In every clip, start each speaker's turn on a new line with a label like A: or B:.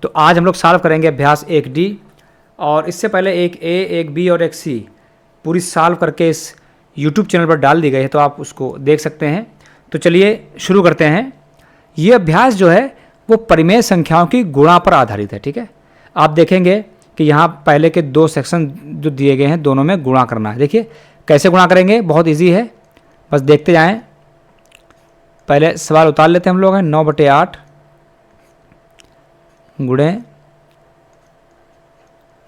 A: तो आज हम लोग सॉल्व करेंगे अभ्यास 1D। और इससे पहले एक ए, एक बी और एक सी पूरी सॉल्व करके इस यूट्यूब चैनल पर डाल दी गई है, तो आप उसको देख सकते हैं। तो चलिए शुरू करते हैं। ये अभ्यास जो है वो परिमेय संख्याओं की गुणा पर आधारित है। ठीक है, आप देखेंगे कि यहाँ पहले के दो सेक्शन जो दिए गए हैं दोनों में गुणा करना है। देखिए कैसे गुणा करेंगे, बहुत इजी है, बस देखते जाएं। पहले सवाल उतार लेते हैं हम लोग हैं। 9/8 गुणे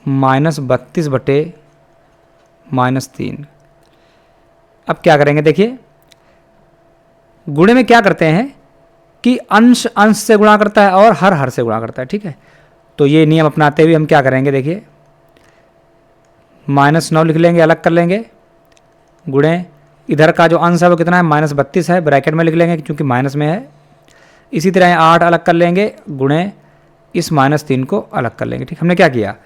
A: -32/-3। अब क्या करेंगे, देखिए गुणे में क्या करते हैं कि अंश अंश से गुणा करता है और हर हर से गुणा करता है। ठीक है, तो ये नियम अपनाते हुए हम क्या करेंगे, देखिए -9 लिख लेंगे, अलग कर लेंगे, गुणे इधर का जो अंश है वो कितना है, -32 है, ब्रैकेट में लिख लेंगे क्योंकि माइनस में है। इसी तरह 8 अलग कर लेंगे, गुणे इस -3 को अलग कर लेंगे। ठीक, हमने क्या किया,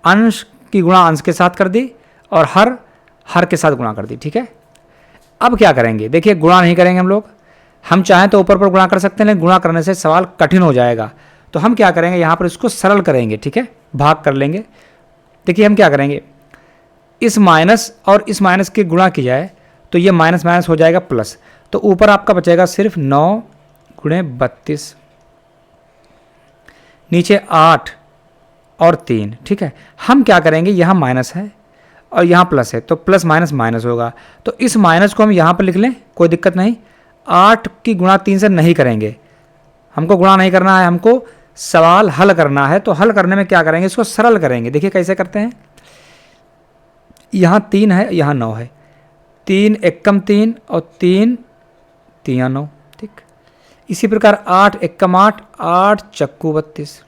A: अंश की गुणा अंश के साथ कर दी और हर हर के साथ गुणा कर दी। ठीक है, अब क्या करेंगे, देखिए गुणा नहीं करेंगे हम लोग। हम चाहें तो ऊपर पर गुणा कर सकते हैं, लेकिन गुणा करने से सवाल कठिन हो जाएगा। तो हम क्या करेंगे, यहाँ पर इसको सरल करेंगे। ठीक है, भाग कर लेंगे। देखिए हम क्या करेंगे, इस माइनस और इस माइनस की गुणा की जाए तो ये माइनस माइनस हो जाएगा प्लस, तो ऊपर आपका बचेगा सिर्फ 9 गुणे 32, नीचे 8 और 3। ठीक है, हम क्या करेंगे, यहाँ माइनस है और यहाँ प्लस है, तो प्लस माइनस माइनस होगा, तो इस माइनस को हम यहाँ पर लिख लें, कोई दिक्कत नहीं। 8 की गुणा 3 से नहीं करेंगे, हमको गुणा नहीं करना है, हमको सवाल हल करना है। तो हल करने में क्या करेंगे, इसको सरल करेंगे। देखिए कैसे करते हैं, यहाँ 3 है, यहाँ 9 है, 3 एकम 3 और 3 3 9। ठीक, इसी प्रकार 8 एकम 8, 8 चक्कू 32।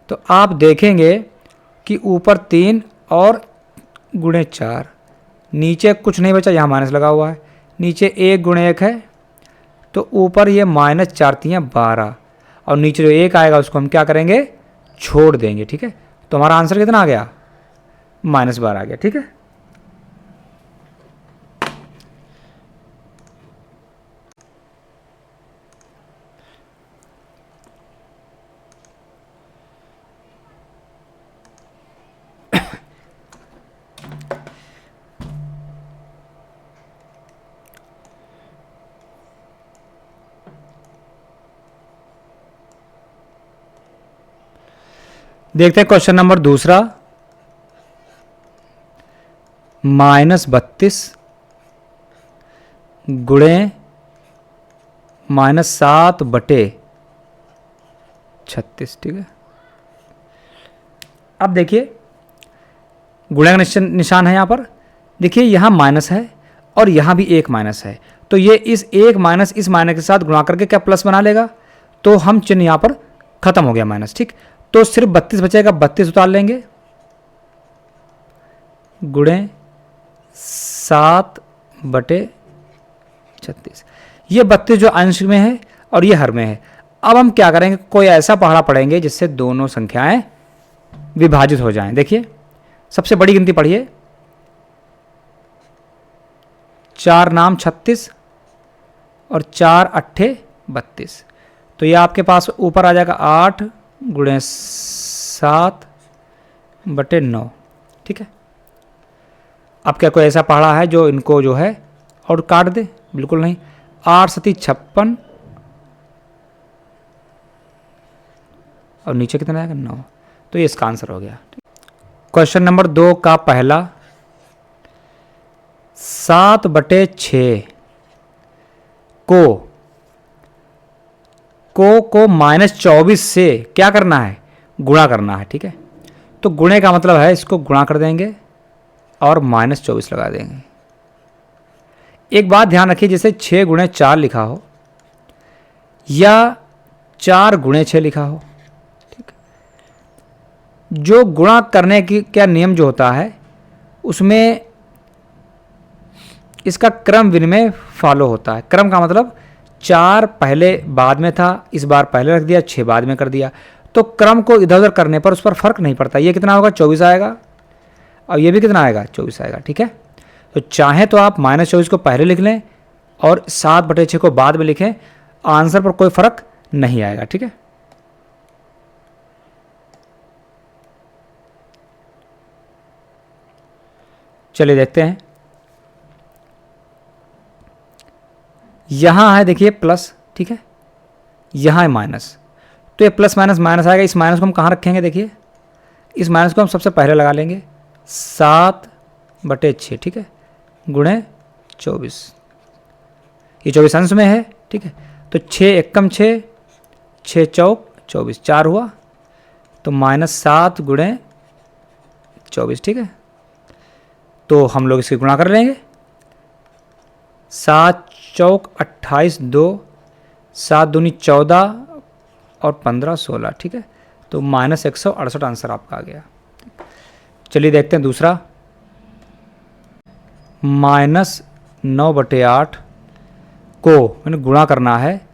A: तो आप देखेंगे कि ऊपर 3 और गुणे 4, नीचे कुछ नहीं बचा, यहाँ माइनस लगा हुआ है, नीचे 1 गुणे 1 है, तो ऊपर ये -4 3 12 और नीचे जो 1 आएगा उसको हम क्या करेंगे, छोड़ देंगे। ठीक है, तो हमारा आंसर कितना आ गया, -12 आ गया। ठीक है, देखते हैं क्वेश्चन नंबर दूसरा। -32 गुणे -7/36। ठीक है, अब देखिए गुणे का निशान है यहाँ पर। देखिए यहाँ माइनस है और यहाँ भी एक माइनस है, तो ये इस एक माइनस इस माइनस के साथ गुणा करके क्या प्लस बना लेगा, तो हम चिन्ह यहाँ पर खत्म हो गया माइनस। ठीक, तो सिर्फ 32 बचेगा, 32 उतार लेंगे, गुणे 7/36। ये 32 जो अंश में है और ये हर में है। अब हम क्या करेंगे, कोई ऐसा पहाड़ा पढ़ेंगे जिससे दोनों संख्याएं विभाजित हो जाएं। देखिए सबसे बड़ी गिनती पढ़िए, 4 नाम 36 और 4 अट्ठे 32, तो ये आपके पास ऊपर आ जाएगा 8 गुणे 7/9। ठीक है, अब क्या कोई ऐसा पहाड़ा है जो इनको जो है और काट दे, बिल्कुल नहीं। 8 सती 56 और नीचे कितना आएगा 9, तो ये इसका आंसर हो गया। क्वेश्चन नंबर 2 का पहला, 7/6 को -24 से क्या करना है, गुणा करना है। ठीक है, तो गुणे का मतलब है इसको गुणा कर देंगे और -24 लगा देंगे। एक बात ध्यान रखिए, जैसे 6 गुणे 4 लिखा हो या 4 गुणे 6 लिखा हो, ठीक, जो गुणा करने की क्या नियम जो होता है उसमें इसका क्रम विनिमय फॉलो होता है। क्रम का मतलब 4 पहले बाद में था, इस बार पहले रख दिया, 6 बाद में कर दिया, तो क्रम को इधर उधर करने पर उस पर फर्क नहीं पड़ता। ये कितना होगा, 24 आएगा, और ये भी कितना आएगा, 24 आएगा। ठीक है, तो चाहे तो आप -24 को पहले लिख लें और 7/6 को बाद में लिखें, आंसर पर कोई फर्क नहीं आएगा। ठीक है, चलिए देखते हैं, यहाँ है देखिए प्लस, ठीक है, यहाँ है माइनस, तो ये प्लस माइनस माइनस आएगा। इस माइनस को हम कहाँ रखेंगे, देखिए इस माइनस को हम सबसे पहले लगा लेंगे 7/6, ठीक है, गुणे 24, ये 24 अंश में है, ठीक है, तो 6 एकम 6, 6 चौक 24, 4 हुआ, तो -7 गुणे 24, ठीक है। तो हम लोग इसकी गुणा कर लेंगे, 7 चौक 28, 2 7 दूनी 14 और 15 16, ठीक है, तो -168 आंसर आपका आ गया। चलिए देखते हैं दूसरा, -9/8 को मैंने गुणा करना है,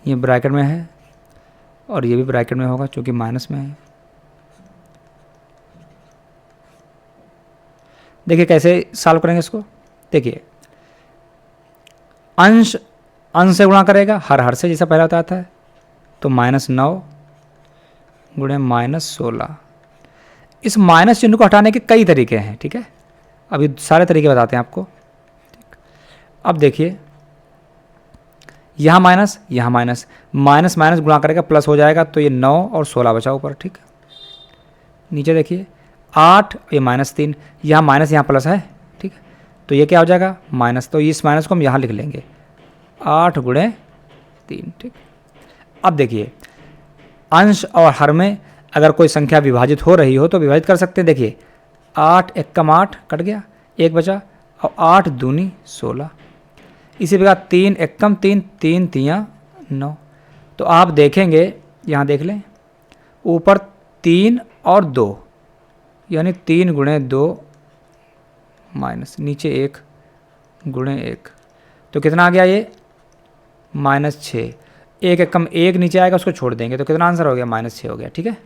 A: ये ब्रैकेट में है और ये भी ब्रैकेट में होगा क्योंकि माइनस में है। देखिए कैसे सॉल्व करेंगे इसको, देखिए अंश अंश से गुणा करेगा, हर से जैसा पहले बताया था, तो -9 गुणे -16। इस माइनस चिन्ह को हटाने के कई तरीके हैं, ठीक है, अभी सारे तरीके बताते हैं आपको। अब देखिए यहाँ माइनस, यहाँ माइनस, माइनस माइनस गुणा करेगा प्लस हो जाएगा, तो ये 9 और 16 बचा ऊपर, ठीक है। नीचे देखिए 8, ये -3, यहाँ माइनस यहाँ प्लस है, ठीक है, तो ये क्या हो जाएगा माइनस, तो इस माइनस को हम यहाँ लिख लेंगे 8 गुणे 3, ठीक। अब देखिए अंश और हर में अगर कोई संख्या विभाजित हो रही हो तो विभाजित कर सकते हैं। देखिए 8 एकम 8 कट गया, 1 बचा, और 8 दूनी 16, इसी प्रकार 3 एकम 3, 3 तियाँ 9। तो आप देखेंगे यहाँ देख लें, ऊपर 3 और 2 यानी 3 गुणे 2 माइनस, नीचे 1 गुणे 1, तो कितना आ गया ये -6। 1 एकम 1 नीचे आएगा, उसको छोड़ देंगे, तो कितना आंसर हो गया -6 हो गया, ठीक है।